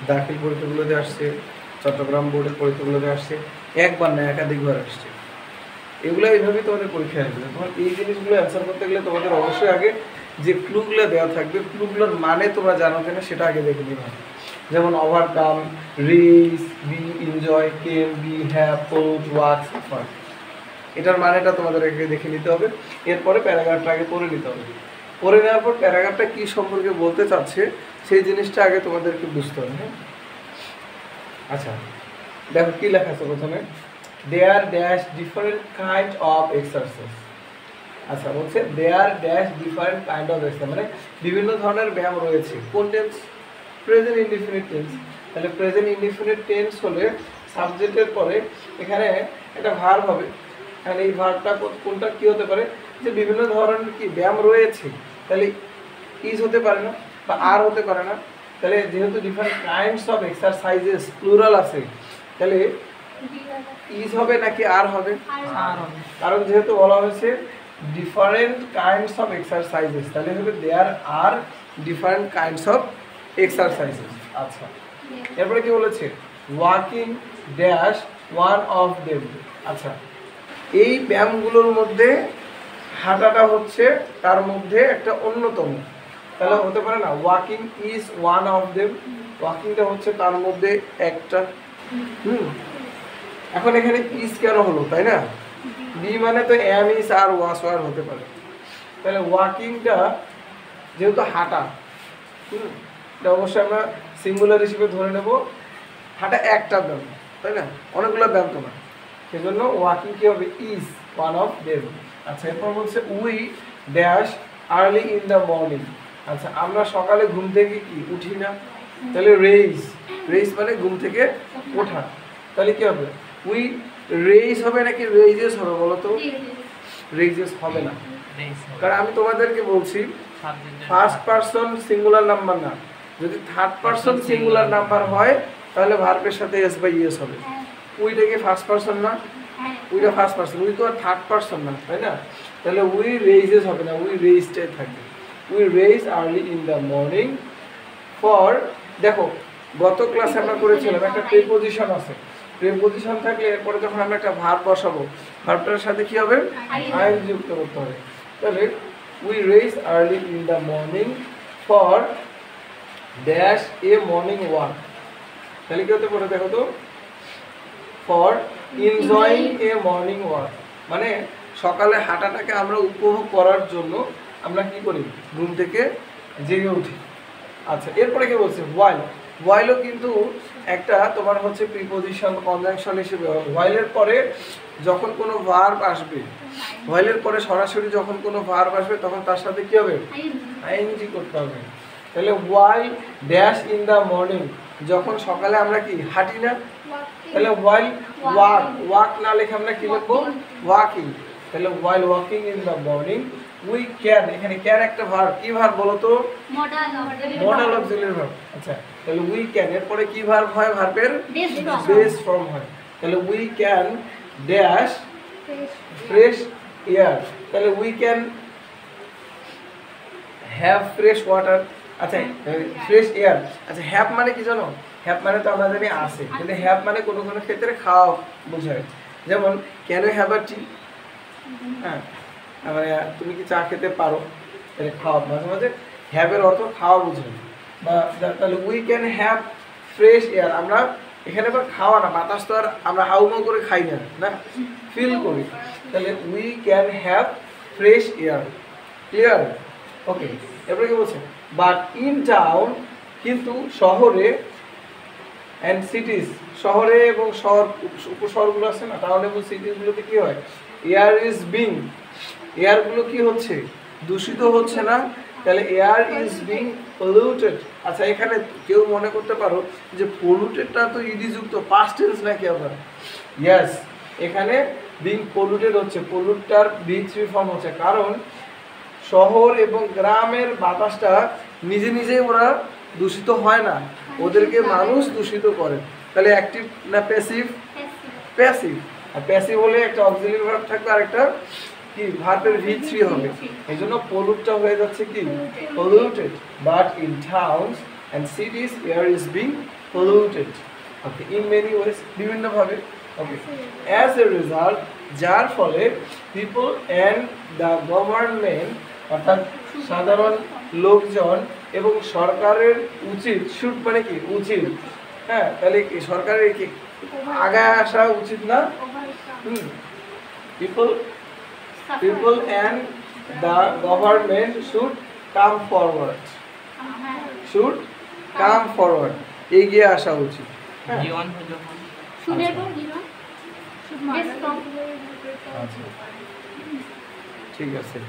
দাখিল পরীক্ষাগুলোতে আসছে, চট্টগ্রাম বোর্ডের পরীক্ষাগুলোতে আসছে, একবার না একাধিকবার আসছে। এগুলো এইভাবেই তোমাদের পরীক্ষায় আসবে। তোমার এই জিনিসগুলো অ্যান্সার করতে গেলে তোমাদের অবশ্যই আগে যে ক্লুগুলো দেওয়া থাকবে, ক্লুগুলোর মানে তোমরা জানো কিনা সেটা আগে দেখে নিতে হবে। যেমন overcome, rise, be, enjoy, came, be, have, pose, watch, suffer, এটার মানেটা তোমাদের আগে দেখে নিতে হবে। এরপরে প্যারাগ্রাফটা আগে পড়ে নিতে হবে। পড়ে নেওয়ার পর প্যারাগ্রাফটা কী সম্পর্কে বলতে চাচ্ছে সেই জিনিসটা আগে তোমাদেরকে বুঝতে হবে। হ্যাঁ, আচ্ছা দেখো কী লেখা আছে প্রথমে, there dash different kind of exercise. আচ্ছা বলছে there dash different kind of exercise, মানে বিভিন্ন ধরনের ব্যায়াম রয়েছে। কোন টেন্স? Present indefinite tense. তাহলে প্রেজেন্ট ইনডিফিনিট টেন্স হলে সাবজেক্টের পরে এখানে একটা ভার্ব হবে। তাহলে এই ভার্বটা কোনটা কী হতে পারে, যে বিভিন্ন ধরনের কি ব্যায়াম রয়েছে, তাহলে ইজ হতে পারে না বা আর হতে পারে না। তাহলে যেহেতু different kinds of exercises plural আছে, তাহলে ইজ হবে নাকি আর হবে? কারণ যেহেতু বলা হয়েছে ডিফারেন্ট কাইন্ডস অফ এক্সারসাইজেস, তাহলে হবে দেয়ার আর ডিফারেন্ট কাইন্ডস অফ এক্সারসাইজেস। আচ্ছা এরপরে কি বলেছে, walking dash one of them. আচ্ছা এই ব্যায়ামগুলোর মধ্যে হাঁটাটা হচ্ছে তার মধ্যে একটা অন্যতম। তাহলে হতে পারে না walking is one of them, ওয়াকিংটা হচ্ছে তার মধ্যে একটা। এখন এখানে ইজ কেন হলো, তাই না? বি মানে তো am is are was were হতে পারে। তাহলে ওয়াকিংটা যেহেতু হাঁটা, এটা অবশ্যই আমরা সিঙ্গুলার হিসেবে ধরে নেব। হাঁটা একটা ব্যায়াম, তাই না? অনেকগুলো ব্যায়াম তো না, সেজন্য ওয়াকিং কি হবে, ইজ ওয়ান অফ দেম। আচ্ছা এরপর বলছে we dash early in the morning. আচ্ছা আমরা সকালে ঘুম থেকে কি উঠি না, তাহলে রেইজ, রেইজ মানে ঘুম থেকে ওঠা। তাহলে কি হবে, উই রেইজ হবে নাকি রেইজেস হবে বলো তো? রেইজেস হবে না, কারণ আমি তোমাদেরকে বলছি ফার্স্ট পারসন সিঙ্গুলার নাম্বার না। যদি থার্ড পারসন সিঙ্গুলার নাম্বার হয় তাহলে ভার্বের সাথে এস বাই ইয়েস হবে। উইটা কি ফার্স্ট পারসন না? উইটা ফার্স্ট পারসন, উই তো আর থার্ড পারসন না, তাই না? তাহলে উই রেইজেস হবে না, উই রেইজটাই থাকবে। We raise early in the morning for, দেখো গত ক্লাসে আমরা করেছিলাম একটা প্রিপোজিশন আছে। প্রিপোজিশন থাকলে এরপরে যখন আমরা একটা ভার্ব বসাবো, ভার্বটার সাথে কি হবে, আই যুক্ত করতে হবে। তাহলে we raise early in the morning for dash a morning walk. তাহলে কি হতে পারে দেখো তো, for enjoying A morning walk, মানে সকালে হাঁটাটাকে আমরা উপভোগ করার জন্য আমরা কি করি, ঘুম থেকে জেগে উঠি। আচ্ছা এরপরে কি বলছে, ওয়াইল। ওয়াইলও কিন্তু একটা তোমার হচ্ছে প্রিপোজিশন কনজাংশন হিসেবে। ওয়াইলের পরে যখন কোনো ভার্ব আসবে, ওয়াইলের পরে সরাসরি যখন কোনো ভার্ব আসবে তখন তার সাথে কি হবে, আইএনজি করতে হবে। তাহলে ওয়াইল ড্যাশ ইন দ্য মর্নিং, যখন সকালে আমরা কি হাঁটি না, তাহলে ওয়াইল ওয়াক, ওয়াক না লিখে আমরা কি লিখবো, ওয়াকিং। তাহলে ওয়াইল walking in the morning we can, এখানে ক্যান একটা ভার্ব, কি ভার্ব বলো তো, মডাল অক্সিলারি ভার্ব। আচ্ছা তাহলে উই ক্যান এরপরে কি ভার্ব হয়, ভার্বের বেস ফর্ম হয়। তাহলে we can dash fresh air, তাহলে we can have fresh water. আচ্ছা ফ্রেশ এয়ার, আচ্ছা হ্যাভ মানে কি জানো, হ্যাভ মানে তো আমরা জানি আছে, কিন্তু হ্যাভ মানে কোনো কোনো ক্ষেত্রে খাওয়া বোঝায়। যেমন ক্যান ইউ হ্যাভ আ টি, হ্যাঁ মানে তুমি কি চা খেতে পারো, তাহলে খাওয়া, মাঝে মাঝে হ্যাভের অর্থ খাওয়া বোঝায়। বা তাহলে we can have fresh air, আমরা এখানে আবার খাওয়া না, বাতাস তো আর আমরা হাউমাউ করে খাই না, না ফিল করি। তাহলে we can have fresh air, clear? Okay এরপরে কি বলছে, বাট ইন টাউন, কিন্তু শহরে, অ্যান্ড সিটিজ, শহরে এবং শহর উপশহরগুলো আছে না, টাউন এবং সিটিজগুলোতে কি হয়, এয়ার ইজ বিং, এয়ারগুলো কি হচ্ছে, দূষিত হচ্ছে না। তাহলে এয়ার ইজ বিং পলিউটেড। আচ্ছা এখানে কেউ মনে করতে পারো যে পলিউটেডটা তো ইডি যুক্ত পাস্ট টেন্স নাকি আবার, ইয়েস এখানে বিং পলিউটেড হচ্ছে, পলিউটটার বি3 ফর্ম হচ্ছে, কারণ শহর এবং গ্রামের বাতাসটা নিজে নিজেই ওরা দূষিত হয় না, ওদেরকে মানুষ দূষিত করে। তাহলে অ্যাক্টিভ না প্যাসিভ, প্যাসিভ। আর প্যাসিভ হলে একটা অক্সিলারি ভার্ব থাকবে আর একটা কি ভার্বের ভি3 হবে, এই জন্য পলিউটটা হয়ে যাচ্ছে কি polluted. But in towns and cities air is being polluted. Okay, in many ways, বিভিন্ন ভাবে. Okay, as a result, যার ফলে people and the government অর্থাৎ সাধারণ লোকজন এবং সরকারের উচিত, শুড মানে কি উচিত, হ্যাঁ, তাহলে কি সরকারের কি আগায় আসা উচিত না? people and the government should come forward, should come forward, এগিয়ে আসা উচিত। ঠিক আছে।